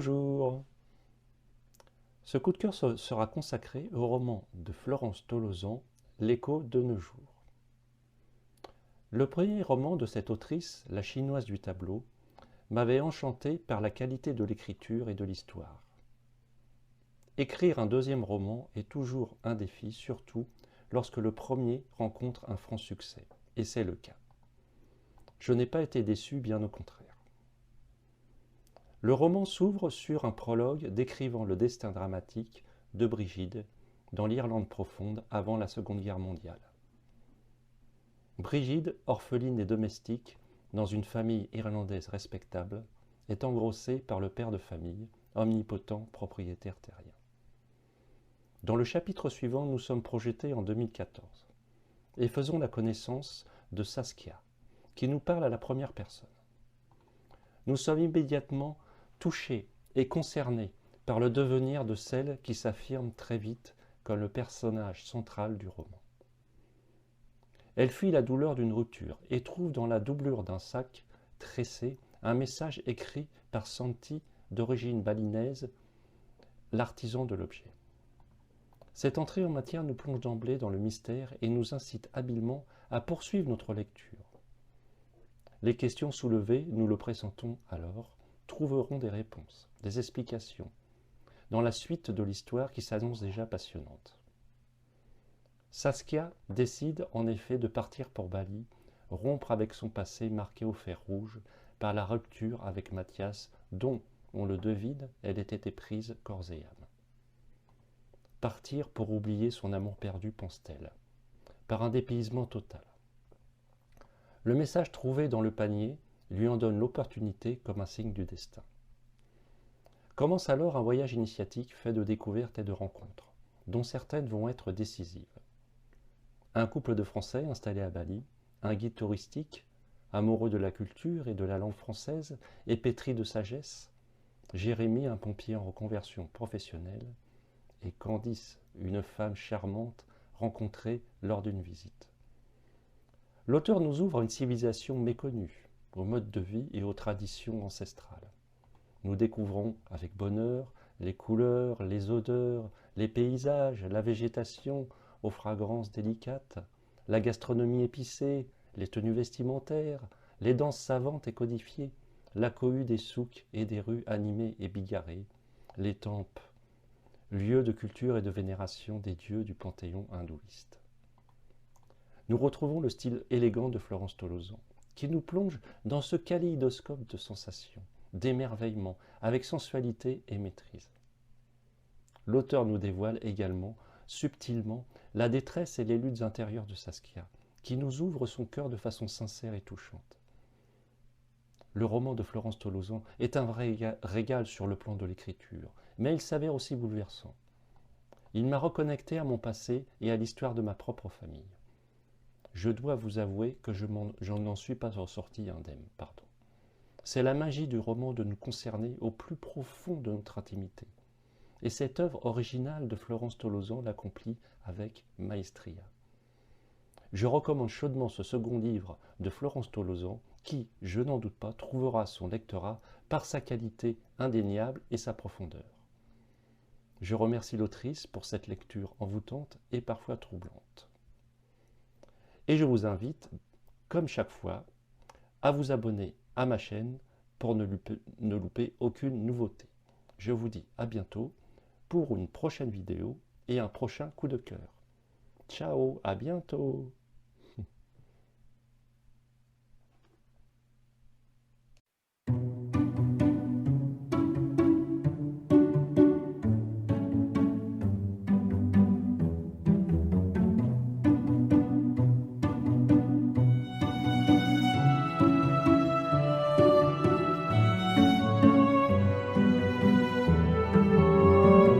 Bonjour. Ce coup de cœur sera consacré au roman de Florence Tolosan, L'écho de nos jours. Le premier roman de cette autrice, La chinoise du tableau, m'avait enchanté par la qualité de l'écriture et de l'histoire. Écrire un deuxième roman est toujours un défi, surtout lorsque le premier rencontre un franc succès, et c'est le cas. Je n'ai pas été déçu, bien au contraire. Le roman s'ouvre sur un prologue décrivant le destin dramatique de Brigide dans l'Irlande profonde avant la Seconde Guerre mondiale. Brigide, orpheline et domestique, dans une famille irlandaise respectable, est engrossée par le père de famille, omnipotent propriétaire terrien. Dans le chapitre suivant, nous sommes projetés en 2014 et faisons la connaissance de Saskia, qui nous parle à la première personne. Nous sommes immédiatement touchés et concernés par le devenir de celle qui s'affirme très vite comme le personnage central du roman. Elle fuit la douleur d'une rupture et trouve dans la doublure d'un sac tressé un message écrit par Santi, d'origine balinaise, l'artisan de l'objet. Cette entrée en matière nous plonge d'emblée dans le mystère et nous incite habilement à poursuivre notre lecture. Les questions soulevées, nous le pressentons alors, trouveront des réponses, des explications, dans la suite de l'histoire qui s'annonce déjà passionnante. Saskia décide en effet de partir pour Bali, rompre avec son passé marqué au fer rouge par la rupture avec Mathias, dont, on le devine, elle était éprise corps et âme. Partir pour oublier son amour perdu, pense-t-elle, par un dépaysement total. Le message trouvé dans le panier lui en donne l'opportunité comme un signe du destin. Commence alors un voyage initiatique fait de découvertes et de rencontres, dont certaines vont être décisives. Un couple de Français installés à Bali, un guide touristique, amoureux de la culture et de la langue française et pétri de sagesse, Jérémy, un pompier en reconversion professionnelle, et Candice, une femme charmante rencontrée lors d'une visite. L'auteur nous ouvre à une civilisation méconnue, aux modes de vie et aux traditions ancestrales. Nous découvrons avec bonheur les couleurs, les odeurs, les paysages, la végétation aux fragrances délicates, la gastronomie épicée, les tenues vestimentaires, les danses savantes et codifiées, la cohue des souks et des rues animées et bigarrées, les temples, lieux de culture et de vénération des dieux du panthéon hindouiste. Nous retrouvons le style élégant de Florence Tolosan, qui nous plonge dans ce kaléidoscope de sensations, d'émerveillement, avec sensualité et maîtrise. L'auteur nous dévoile également, subtilement, la détresse et les luttes intérieures de Saskia, qui nous ouvre son cœur de façon sincère et touchante. Le roman de Florence Tolosan est un vrai régal sur le plan de l'écriture, mais il s'avère aussi bouleversant. Il m'a reconnecté à mon passé et à l'histoire de ma propre famille. Je dois vous avouer que je n'en suis pas ressorti indemne. C'est la magie du roman de nous concerner au plus profond de notre intimité. Et cette œuvre originale de Florence Tolosan l'accomplit avec maestria. Je recommande chaudement ce second livre de Florence Tolosan qui, je n'en doute pas, trouvera son lectorat par sa qualité indéniable et sa profondeur. Je remercie l'autrice pour cette lecture envoûtante et parfois troublante. Et je vous invite, comme chaque fois, à vous abonner à ma chaîne pour ne louper aucune nouveauté. Je vous dis à bientôt pour une prochaine vidéo et un prochain coup de cœur. Ciao, à bientôt!